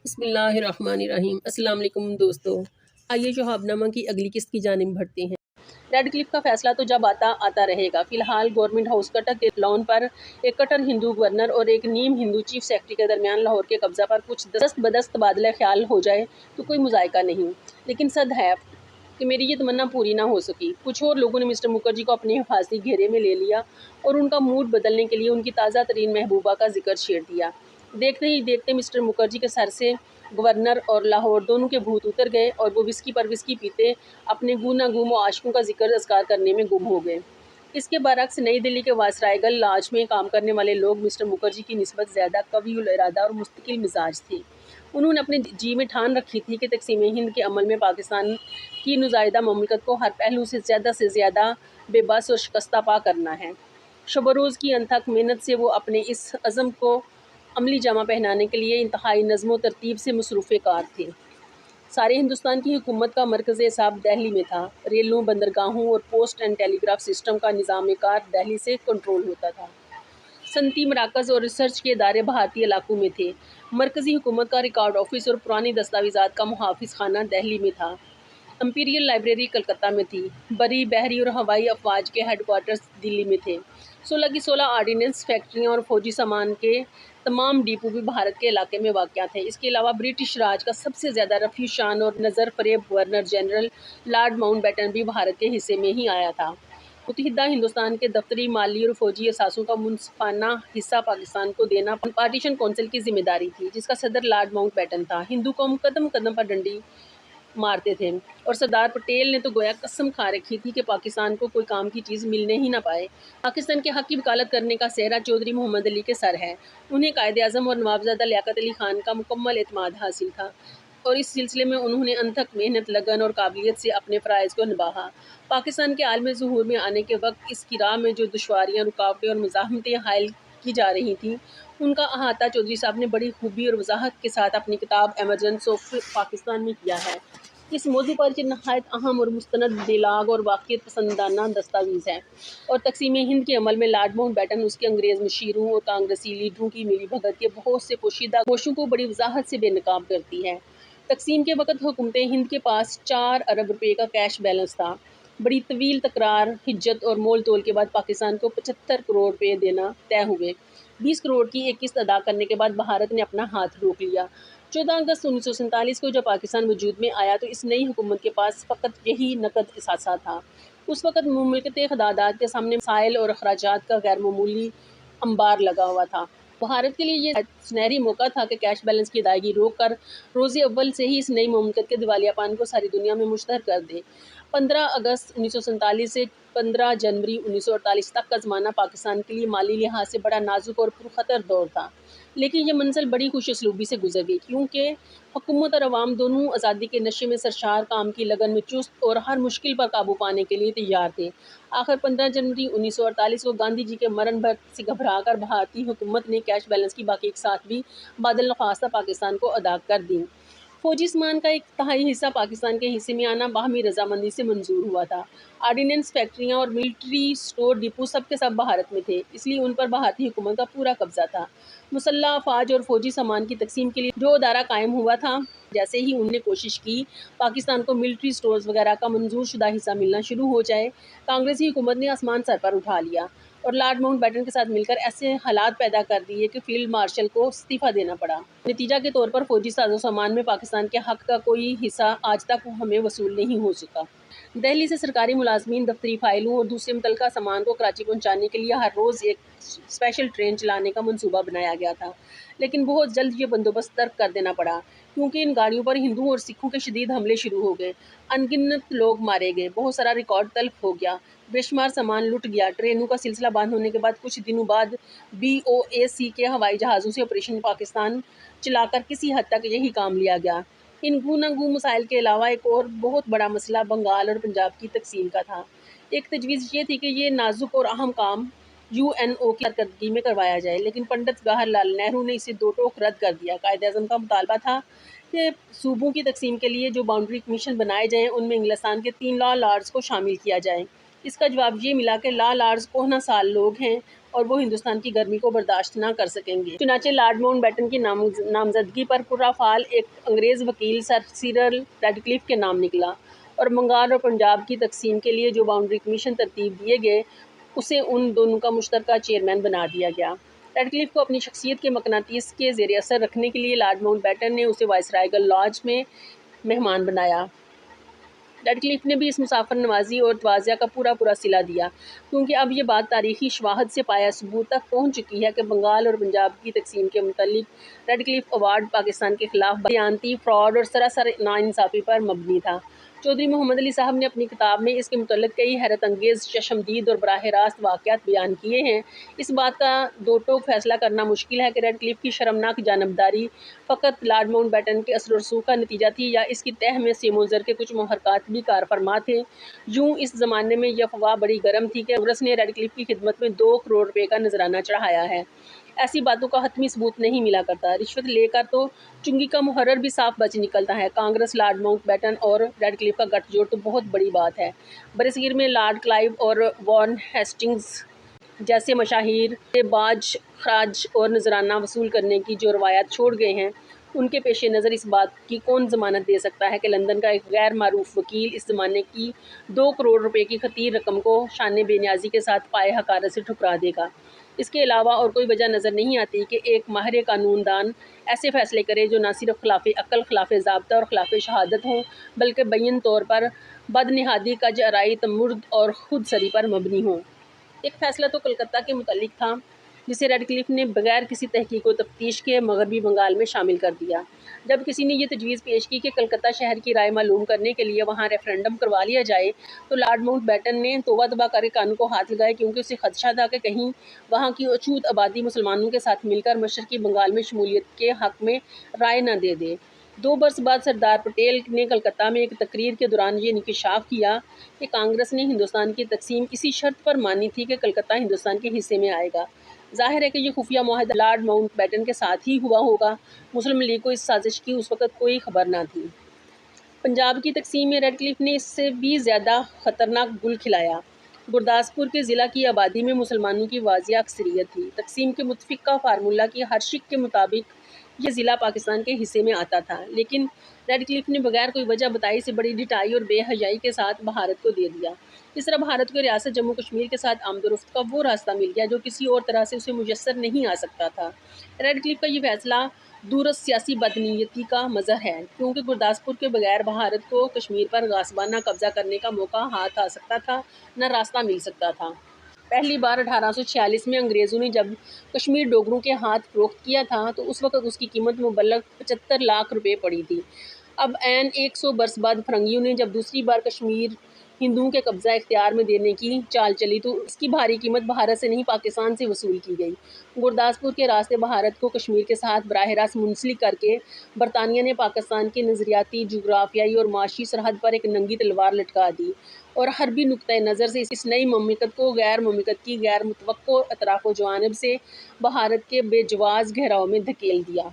بسم اللہ الرحمن الرحیم۔ السلام علیکم دوستو، آئیے شہاب نامہ کی اگلی قسط کی جانب بڑھتے ہیں۔ ریڈ کلف کا فیصلہ تو جب آتا رہے گا۔ فی الحال گورنمنٹ ہاؤس کٹک کے لان پر ایک کٹر ہندو گورنر اور ایک نیم ہندو چیف سیکرٹری کے درمیان لاہور کے قبضہ پر کچھ دست بدست تبادلہ خیال ہو جائے تو کوئی مذائقہ نہیں، لیکن صد ہے کہ میری یہ تمنا پوری نہ ہو سکی۔ کچھ اور لوگوں نے مسٹر مکھرجی کو اپنے حفاظتی گھیرے میں لے لیا اور ان کا موڈ بدلنے کے لیے ان کی تازہ ترین محبوبہ کا ذکر چھیڑ دیا۔ دیکھتے ہی دیکھتے مسٹر مکھرجی کے سر سے گورنر اور لاہور دونوں کے بھوت اتر گئے اور وہ وسکی پر وسکی پیتے اپنے گونا گم و عاشقوں کا ذکر اذکار کرنے میں گم ہو گئے۔ اس کے برعکس نئی دہلی کے وائسرائے گل لاج میں کام کرنے والے لوگ مسٹر مکھرجی کی نسبت زیادہ قوی الارادہ اور مستقل مزاج تھے۔ انہوں نے اپنے جی میں ٹھان رکھی تھی کہ تقسیم ہند کے عمل میں پاکستان کی نزائیدہ مملکت کو ہر پہلو سے زیادہ بے بس اور شکستہ پا کرنا ہے۔ شب و روز کی انتھک محنت سے وہ اپنے اس عزم کو عملی جامہ پہنانے کے لیے انتہائی نظم و ترتیب سے مصروف کار تھے۔ سارے ہندوستان کی حکومت کا مرکز اعصاب دہلی میں تھا۔ ریلوں، بندرگاہوں اور post and telegraph system کا نظام کار دہلی سے کنٹرول ہوتا تھا۔ صنعتی مراکز اور ریسرچ کے ادارے بھارتی علاقوں میں تھے۔ مرکزی حکومت کا ریکارڈ آفس اور پرانی دستاویزات کا محافظ خانہ دہلی میں تھا۔ امپیریل لائبریری کلکتہ میں تھی۔ بری، بحری اور ہوائی افواج کے ہیڈ کوارٹرز دلی میں تھے۔ 16 کی 16 آرڈیننس فیکٹریاں اور فوجی سامان کے تمام ڈپو بھی بھارت کے علاقے میں واقع تھے۔ اس کے علاوہ برٹش راج کا سب سے زیادہ رفیع شان اور نظر فریب governor general lord Mountbatten بھی بھارت کے حصے میں ہی آیا تھا۔ متحدہ ہندوستان کے دفتری، مالی اور فوجی اثاثوں کا منصفانہ حصہ پاکستان کو دینا پارٹیشن کونسل کی ذمہ داری تھی، جس کا صدر لارڈ ماؤنٹ بیٹن تھا۔ ہندو قوم قدم قدم پر ڈنڈی مارتے تھے اور سردار پٹیل نے تو گویا قسم کھا رکھی تھی کہ پاکستان کو کوئی کام کی چیز ملنے ہی نہ پائے۔ پاکستان کے حق کی وکالت کرنے کا سہرا چودھری محمد علی کے سر ہے۔ انہیں قائد اعظم اور نوابزادہ لیاقت علی خان کا مکمل اعتماد حاصل تھا اور اس سلسلے میں انہوں نے انتھک محنت، لگن اور قابلیت سے اپنے فرائض کو نبھایا۔ پاکستان کے عالمی ظہور میں آنے کے وقت اس کی راہ میں جو دشواریاں، رکاوٹیں اور مزاحمتیں حائل کی جا رہی تھیں، ان کا احاطہ چودھری صاحب نے بڑی خوبی اور وضاحت کے ساتھ اپنی کتاب ایمرجنس آف پاکستان میں کیا ہے۔ اس موضوع پر یہ نہایت اہم اور مستند، بیلاگ اور واقعیت پسندانہ دستاویز ہے اور تقسیم ہند کے عمل میں لارڈ ماؤنٹ بیٹن، اس کے انگریز مشیروں اور کانگریسی لیڈروں کی ملی بھگت کے بہت سے پوشیدہ گوشوں کو بڑی وضاحت سے بے نقاب کرتی ہے۔ تقسیم کے وقت حکومت ہند کے پاس 4 ارب روپے کا کیش بیلنس تھا۔ بڑی طویل تکرار، حجت اور مول تول کے بعد پاکستان کو 75 کروڑ روپے دینا طے ہوئے۔ 20 کروڑ کی ایک قسط ادا کرنے کے بعد بھارت نے اپنا ہاتھ روک لیا۔ 14 اگست 1947 کو جب پاکستان وجود میں آیا تو اس نئی حکومت کے پاس فقط یہی نقد اثاثہ تھا۔ اس وقت مملکت خدادات کے سامنے مسائل اور اخراجات کا غیر معمولی انبار لگا ہوا تھا۔ بھارت کے لیے یہ سنہری موقع تھا کہ کیش بیلنس کی ادائیگی روک کر روز اول سے ہی اس نئی مملکت کے دیوالیہ پان کو ساری دنیا میں مشتہر کر دے۔ 15 اگست 1947 سے 15 جنوری 1948 تک کا زمانہ پاکستان کے لیے مالی لحاظ سے بڑا نازک اور پرخطر دور تھا، لیکن یہ منزل بڑی خوش اسلوبی سے گزر گئی، کیونکہ حکومت اور عوام دونوں آزادی کے نشے میں سرشار، کام کی لگن میں چست اور ہر مشکل پر قابو پانے کے لیے تیار تھے۔ آخر 15 جنوری 1948 کو گاندھی جی کے مرن بھر سے گھبرا کر بھارتی حکومت نے کیش بیلنس کی باقی اقساط بھی بعد النخواستہ پاکستان کو ادا کر دیں۔ فوجی سامان کا 1/3 حصہ پاکستان کے حصے میں آنا باہمی رضامندی سے منظور ہوا تھا۔ آرڈیننس فیکٹریاں اور ملٹری اسٹور ڈپو سب کے سب بھارت میں تھے، اس لیے ان پر بھارتی حکومت کا پورا قبضہ تھا۔ مسلح افواج اور فوجی سامان کی تقسیم کے لیے جو ادارہ قائم ہوا تھا، جیسے ہی انہوں نے کوشش کی پاکستان کو ملٹری اسٹورز وغیرہ کا منظور شدہ حصہ ملنا شروع ہو جائے، کانگریسی حکومت نے آسمان سر پر اٹھا لیا اور لارڈ ماؤنٹ بیٹن کے ساتھ مل کر ایسے حالات پیدا کر دیے کہ فیلڈ مارشل کو استعفیٰ دینا پڑا۔ نتیجہ کے طور پر فوجی ساز و سامان میں پاکستان کے حق کا کوئی حصہ آج تک ہمیں وصول نہیں ہو سکا۔ دہلی سے سرکاری ملازمین، دفتری فائلوں اور دوسرے متعلقہ سامان کو کراچی پہنچانے کے لیے ہر روز ایک اسپیشل ٹرین چلانے کا منصوبہ بنایا گیا تھا، لیکن بہت جلد یہ بندوبست ترک کر دینا پڑا، کیونکہ ان گاڑیوں پر ہندوؤں اور سکھوں کے شدید حملے شروع ہو گئے۔ ان گنت لوگ مارے گئے، بہت سارا ریکارڈ تلف ہو گیا، بے شمار سامان لٹ گیا۔ ٹرینوں کا سلسلہ بند ہونے کے بعد کچھ دنوں بعد BOAC کے ہوائی جہازوں سے آپریشن پاکستان چلا کر کسی حد تک یہی کام لیا گیا۔ ان گوناگوں مسائل کے علاوہ ایک اور بہت بڑا مسئلہ بنگال اور پنجاب کی تقسیم کا تھا۔ ایک تجویز یہ تھی کہ یہ نازک اور اہم کام UNO کی کارکردگی میں کروایا جائے، لیکن پنڈت جواہر لال نہرو نے اسے دو ٹوک رد کر دیا۔ قائد اعظم کا مطالبہ تھا کہ صوبوں کی تقسیم کے لیے جو باؤنڈری کمیشن بنائے جائیں، ان میں انگلستان کے 3 لا لارڈز کو شامل کیا جائے۔ اس کا جواب یہ ملا کہ لارڈز کوہنا سال لوگ ہیں اور وہ ہندوستان کی گرمی کو برداشت نہ کر سکیں گے۔ چنانچہ لارڈ ماؤنٹ بیٹن کی نامزدگی پر پرافعال ایک انگریز وکیل سر سیرل ریڈکلف کے نام نکلا اور بنگال اور پنجاب کی تقسیم کے لیے جو باؤنڈری کمیشن ترتیب دیے گئے اسے ان دونوں کا مشترکہ چیئرمین بنا دیا گیا۔ ریڈکلف کو اپنی شخصیت کے مقناطیس کے زیر اثر رکھنے کے لیے لارڈ ماؤنٹ بیٹن نے اسے وائسرائیگل لاج میں مہمان بنایا۔ ریڈکلف نے بھی اس مسافر نوازی اور تواضع کا پورا صلہ دیا، کیونکہ اب یہ بات تاریخی شواہد سے پایہ ثبوت تک پہنچ چکی ہے کہ بنگال اور پنجاب کی تقسیم کے متعلق ریڈکلف ایوارڈ پاکستان کے خلاف بیانتی فراڈ اور سراسر ناانصافی پر مبنی تھا۔ چودھری محمد علی صاحب نے اپنی کتاب میں اس کے متعلق کئی حیرت انگیز، چشمدید اور براہ راست واقعات بیان کیے ہیں۔ اس بات کا دو ٹوک فیصلہ کرنا مشکل ہے کہ ریڈکلف کی شرمناک جانبداری فقط لارڈ ماؤنٹ بیٹن کے اثر و رسوخ کا نتیجہ تھی یا اس کی تہہ میں سیم و زر کے کچھ محرکات بھی کار فرما تھے۔ یوں اس زمانے میں یہ افواہ بڑی گرم تھی کہ کانگریس نے ریڈکلف کی خدمت میں 2 کروڑ روپے کا نذرانہ چڑھایا ہے۔ ایسی باتوں کا حتمی ثبوت نہیں ملا کرتا۔ رشوت لے کر تو چنگی کا محرر بھی صاف بچ نکلتا ہے۔ کانگریس، لارڈ ماؤنٹ بیٹن اور ریڈکلف کا گٹھ جوڑ تو بہت بڑی بات ہے۔ برصغیر میں لارڈ کلائیو اور وارن ہیسٹنگز جیسے مشاہیر سے باج، خراج اور نذرانہ وصول کرنے کی جو روایات چھوڑ گئے ہیں، ان کے پیش نظر اس بات کی کون ضمانت دے سکتا ہے کہ لندن کا ایک غیر معروف وکیل اس زمانے کی 2 کروڑ روپے کی خطیر رقم کو شان بے نیازی کے ساتھ پائے حقارت سے ٹھکرا دے گا۔ اس کے علاوہ اور کوئی وجہ نظر نہیں آتی کہ ایک ماہر قانون دان ایسے فیصلے کرے جو نہ صرف خلاف عقل، خلاف ضابطہ اور خلاف شہادت ہوں، بلکہ بین طور پر بدنہادی، کج آرائی، تمرد اور خود سری پر مبنی ہوں۔ ایک فیصلہ تو کلکتہ کے متعلق تھا جسے ریڈکلف نے بغیر کسی تحقیق و تفتیش کے مغربی بنگال میں شامل کر دیا۔ جب کسی نے یہ تجویز پیش کی کہ کلکتہ شہر کی رائے معلوم کرنے کے لیے وہاں ریفرنڈم کروا لیا جائے تو لارڈ ماؤنٹ بیٹن نے توبہ کر کے کانوں کو ہاتھ لگائے، کیونکہ اسے خدشہ تھا کہ کہیں وہاں کی اچھوت آبادی مسلمانوں کے ساتھ مل کر مشرقی بنگال میں شمولیت کے حق میں رائے نہ دے دے۔ 2 برس بعد سردار پٹیل نے کلکتہ میں ایک تقریر کے دوران یہ انکشاف کیا کہ کانگریس نے ہندوستان کی تقسیم اسی شرط پر مانی تھی کہ کلکتہ ہندوستان کے حصے میں آئے گا۔ ظاہر ہے کہ یہ خفیہ معاہدہ لارڈ ماؤنٹ بیٹن کے ساتھ ہی ہوا ہوگا۔ مسلم لیگ کو اس سازش کی اس وقت کوئی خبر نہ تھی۔ پنجاب کی تقسیم میں ریڈکلف نے اس سے بھی زیادہ خطرناک گل کھلایا۔ گرداسپور کے ضلع کی آبادی میں مسلمانوں کی واضح اکثریت تھی۔ تقسیم کے متفقہ فارمولہ کی ہر شق کے مطابق یہ ضلع پاکستان کے حصے میں آتا تھا، لیکن ریڈکلف نے بغیر کوئی وجہ بتائی اسے بڑی ڈٹائی اور بے حیائی کے ساتھ بھارت کو دے دیا۔ اس طرح بھارت کو ریاست جموں کشمیر کے ساتھ آمد و رفت کا وہ راستہ مل گیا جو کسی اور طرح سے اسے میسر نہیں آ سکتا تھا۔ ریڈکلف کا یہ فیصلہ دورست سیاسی بدنیتی کا مظہر ہے، کیونکہ گرداسپور کے بغیر بھارت کو کشمیر پر غاصبانہ قبضہ کرنے کا موقع ہاتھ آ سکتا تھا، نہ راستہ مل سکتا تھا۔ پہلی بار 1846 میں انگریزوں نے جب کشمیر ڈوگروں کے ہاتھ فروخت کیا تھا تو اس وقت اس کی قیمت مبلغ 75 لاکھ روپے پڑی تھی۔ اب عین 100 برس بعد فرنگیوں نے جب دوسری بار کشمیر ہندوؤں کے قبضہ اختیار میں دینے کی چال چلی تو اس کی بھاری قیمت بھارت سے نہیں پاکستان سے وصول کی گئی۔ گرداسپور کے راستے بھارت کو کشمیر کے ساتھ براہ راست منسلک کر کے برطانیہ نے پاکستان کی نظریاتی، جغرافیائی اور معاشی سرحد پر ایک ننگی تلوار لٹکا دی اور حربی نقطۂ نظر سے اس نئی مملکت کو غیر مملکت کی غیر متوقع اطراف و جوانب سے بھارت کے بے جواز گہراؤں میں دھکیل دیا۔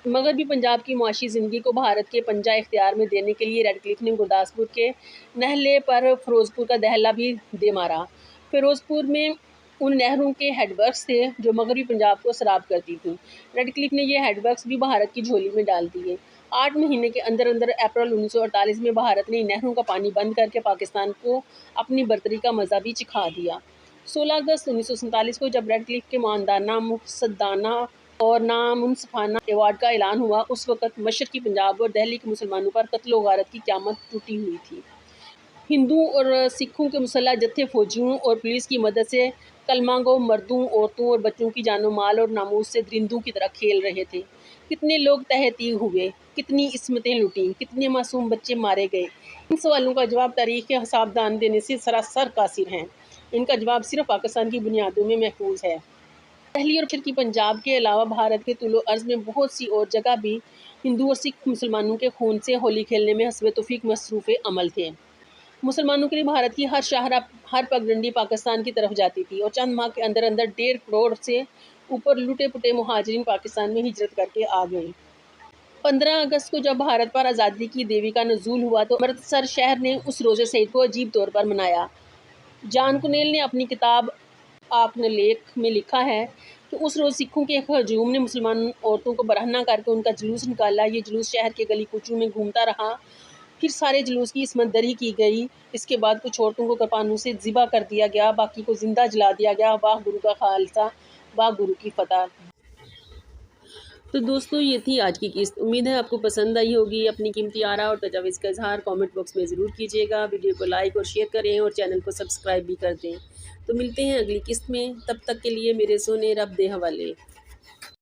مغربی پنجاب کی معاشی زندگی کو بھارت کے پنجہ اختیار میں دینے کے لیے ریڈکلف نے گرداسپور کے نہلے پر فیروزپور کا دہلہ بھی دے مارا۔ فیروزپور میں ان نہروں کے ہیڈ ورکس تھے جو مغربی پنجاب کو سراب کرتی تھیں۔ ریڈکلف نے یہ ہیڈ ورکس بھی بھارت کی جھولی میں ڈال دیے۔ 8 مہینے کے اندر اپریل 1948 میں بھارت نے ان نہروں کا پانی بند کر کے پاکستان کو اپنی برتری کا مزہ بھی چکھا دیا۔ 16 اگست 1947 کو جب ریڈکلف کے ماندانہ، محسدانہ اور نامنصفانہ ایوارڈ کا اعلان ہوا، اس وقت مشرقی پنجاب اور دہلی کے مسلمانوں پر قتل و غارت کی قیامت ٹوٹی ہوئی تھی۔ ہندوؤں اور سکھوں کے مسلح جتھے فوجیوں اور پولیس کی مدد سے کلمہ گو مردوں، عورتوں اور بچوں کی جان و مال اور ناموس سے درندوں کی طرح کھیل رہے تھے۔ کتنے لوگ تہہ تیغ ہوئے، کتنی عصمتیں لٹیں، کتنے معصوم بچے مارے گئے، ان سوالوں کا جواب تاریخ کے حسابدان دینے سے سراسر قاصر ہیں۔ ان کا جواب صرف پاکستان کی بنیادوں میں محفوظ ہے۔ دہلی اور مشرقی پنجاب کے علاوہ بھارت کے طول و عرض میں بہت سی اور جگہ بھی ہندو اور سکھ مسلمانوں کے خون سے ہولی کھیلنے میں حسب توفیق مصروف عمل تھے۔ مسلمانوں کے لیے بھارت کی ہر شاہراہ، ہر پگڈنڈی پاکستان کی طرف جاتی تھی اور چند ماہ کے اندر 1.5 کروڑ سے اوپر لوٹے پٹے مہاجرین پاکستان میں ہجرت کر کے آ گئے۔ 15 اگست کو جب بھارت پر آزادی کی دیوی کا نزول ہوا تو امرتسر شہر نے اس روز سعید کو عجیب طور پر منایا۔ جان کنیل نے اپنی کتاب آپ نے لیکھ میں لکھا ہے کہ اس روز سکھوں کے ایک ہجوم نے مسلمان عورتوں کو برہنہ کر کے ان کا جلوس نکالا۔ یہ جلوس شہر کے گلی کوچوں میں گھومتا رہا، پھر سارے جلوس کی عصمت دری کی گئی۔ اس کے بعد کچھ عورتوں کو کرپانوں سے ذبح کر دیا گیا، باقی کو زندہ جلا دیا گیا۔ واہ گرو کا خالصہ، واہ گرو کی فتح۔ تو دوستو یہ تھی آج کی قسط، امید ہے آپ کو پسند آئی ہوگی۔ اپنی قیمتی آراء اور تجاویز کا اظہار کامنٹ باکس میں ضرور کیجیے گا، ویڈیو کو لائک اور شیئر کریں اور چینل کو سبسکرائب بھی کر دیں۔ تو ملتے ہیں اگلی قسط میں، تب تک کے لیے میرے سونے رب دے حوالے۔